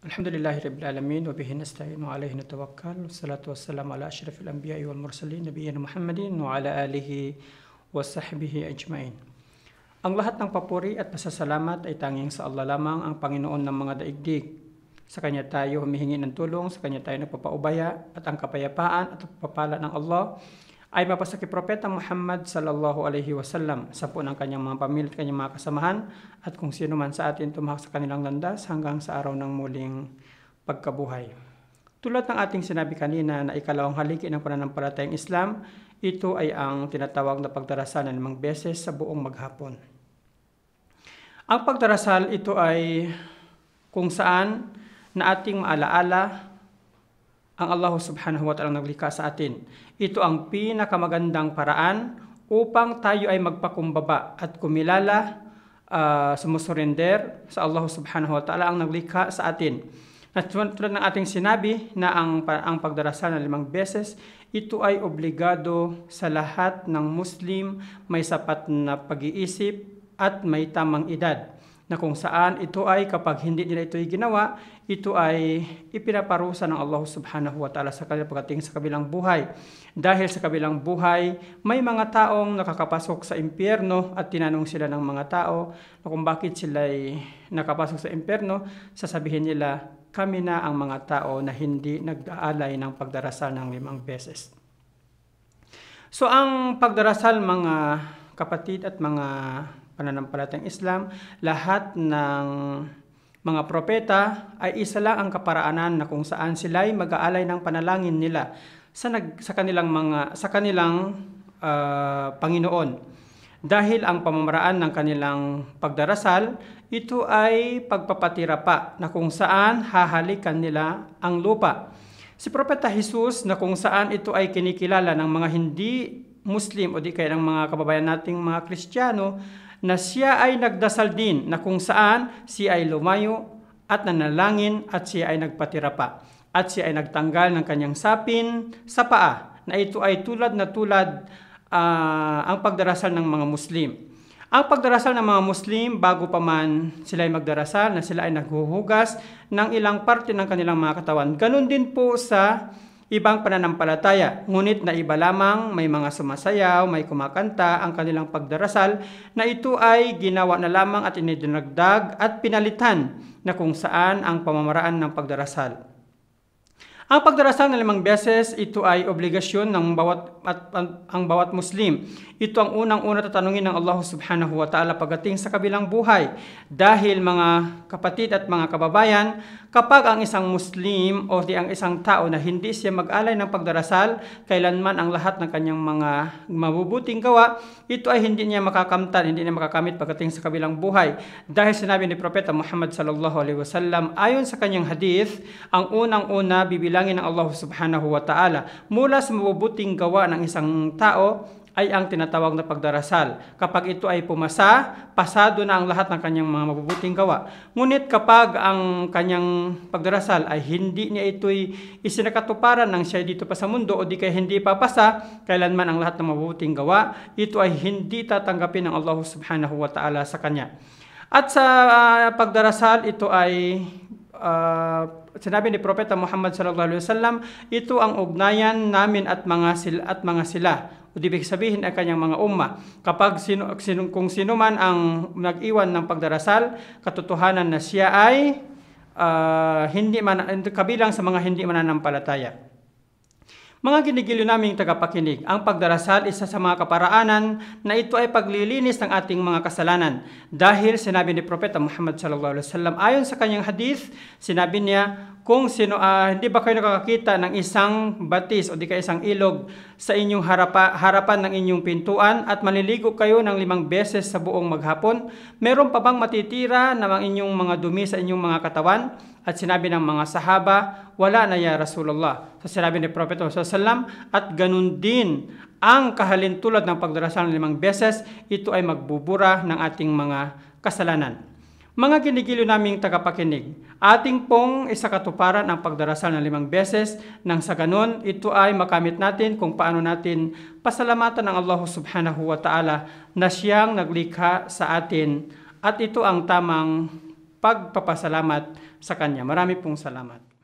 Alhamdulillahi Rabbil Alamin wa bihi nasta'in wa alayhi natawakkal. Wassalatu wassalamu ala asyrafil anbiya'i wal mursalin nabiyyina Muhammadin wa ala alihi wa sahbihi ajmain. Ang lahat ng papuri at pasasalamat ay tanging sa Allah lamang, ang Panginoon ng mga daigdig. Sa Kanya tayo humihingi ng tulong, sa Kanya tayo nagpapaubaya, at ang kapayapaan at pagpapala ng Allah ay mapasa kay Propeta Muhammad sallallahu alaihi wasallam, sa po ng kanyang mga pamilya at kanyang mga kasamahan, at kung sino man sa atin tumahak sa kanilang landas hanggang sa araw ng muling pagkabuhay. Tulad ng ating sinabi kanina na ikalawang haligi ng pananampalatayang Islam, ito ay ang tinatawag na pagdarasal ng 5 beses sa buong maghapon. Ang pagdarasal ito ay kung saan na ating maalaala ang Allah subhanahu wa ta'ala naglikha sa atin. Ito ang pinakamagandang paraan upang tayo ay magpakumbaba at kumilala, sumusurrender sa Allah subhanahu wa ta'ala ang naglikha sa atin. At tulad ng ating sinabi na ang pagdarasal ng 5 beses, ito ay obligado sa lahat ng Muslim may sapat na pag-iisip at may tamang edad, na kung saan ito ay kapag hindi nila ito ginawa, ito ay ipinaparusa ng Allah subhanahu wa ta'ala sa kanila pagdating sa kabilang buhay. Dahil sa kabilang buhay, may mga taong nakakapasok sa impyerno at tinanong sila ng mga tao na kung bakit sila ay nakapasok sa impyerno, sasabihin nila, kami na ang mga tao na hindi nag-aalay ng pagdarasal ng 5 beses. So ang pagdarasal, mga kapatid at mga pananampalatayang Islam, lahat ng mga propeta ay isa lang ang kaparaanan na kung saan sila ay mag-aalay ng panalangin nila sa kanilang Panginoon. Dahil ang pamamaraan ng kanilang pagdarasal, ito ay pagpapatira pa na kung saan hahalikan nila ang lupa. Si Propeta Jesus na kung saan ito ay kinikilala ng mga hindi Muslim o di kaya ng mga kababayan nating mga Kristiyano, na siya ay nagdasal din na kung saan siya ay lumayo at nanalangin at siya ay nagpatira pa. At siya ay nagtanggal ng kanyang sapin sa paa, na ito ay tulad ang pagdarasal ng mga Muslim. Ang pagdarasal ng mga Muslim, bago pa man sila ay magdarasal, na sila ay naghuhugas ng ilang parte ng kanilang mga katawan. Ganun din po sa ibang pananampalataya, ngunit na iba lamang, may mga sumasayaw, may kumakanta, ang kanilang pagdarasal, na ito ay ginawa na lamang at inidinagdag at pinalitan na kung saan ang pamamaraan ng pagdarasal. Ang pagdarasal ng 5 beses, ito ay obligasyon ng bawat Muslim. Ito ang unang-una tatanungin ng Allah subhanahu wa ta'ala pagdating sa kabilang buhay. Dahil mga kapatid at mga kababayan, kapag ang isang Muslim o ang isang tao na hindi siya mag-alay ng pagdarasal, kailanman ang lahat ng kanyang mga mabubuting gawa, ito ay hindi niya makakamtan, hindi niya makakamit pagdating sa kabilang buhay. Dahil sinabi ni Propeta Muhammad sallallahu alaihi wasallam, ayon sa kanyang hadith, ang unang-una bibilangin ng Allah subhanahu wa ta'ala mula sa mabubuting gawa ng isang tao ay ang tinatawag na pagdarasal. Kapag ito ay pumasa, pasado na ang lahat ng kanyang mga mabubuting gawa. Ngunit kapag ang kanyang pagdarasal ay hindi niya ito'y isinakatuparan ng siya dito pa sa mundo o di kaya hindi papasa, kailanman ang lahat ng mabubuting gawa, ito ay hindi tatanggapin ng Allah subhanahu wa ta'ala sa kanya. At sa pagdarasal, ito ay sinabi ni Propeta Muhammad sallallahu alaihi wasallam, ito ang ugnayan namin at mga sila. O ibig sabihin ay kanyang mga umma. Kapag kung sino man ang nag-iwan ng pagdarasal, katotohanan na siya ay kabilang sa mga hindi mananampalataya. Mga ginigiliw naming tagapakinig, ang pagdarasal isa sa mga kaparaanan na ito ay paglilinis ng ating mga kasalanan. Dahil sinabi ni Propeta Muhammad sallallahu alaihi wasallam, ayon sa kanyang hadith, sinabi niya, kung hindi ba kayo nakakakita ng isang batis o di kaya isang ilog sa inyong harapan ng inyong pintuan at maliligo kayo ng 5 beses sa buong maghapon, meron pa bang matitira na ang inyong mga dumi sa inyong mga katawan? At sinabi ng mga sahaba, wala na ya Rasulullah. So sinabi ni Propeta sallam, at ganun din ang kahalintulad ng pagdarasal ng 5 beses, ito ay magbubura ng ating mga kasalanan. Mga ginigiliw naming tagapakinig, ating pong isakatuparan ang pagdarasal ng 5 beses nang sa ganun, ito ay makamit natin kung paano natin pasalamatan ng Allah subhanahu wa ta'ala na siyang naglikha sa atin, at ito ang tamang pagpapasalamat sa Kanya. Marami pong salamat.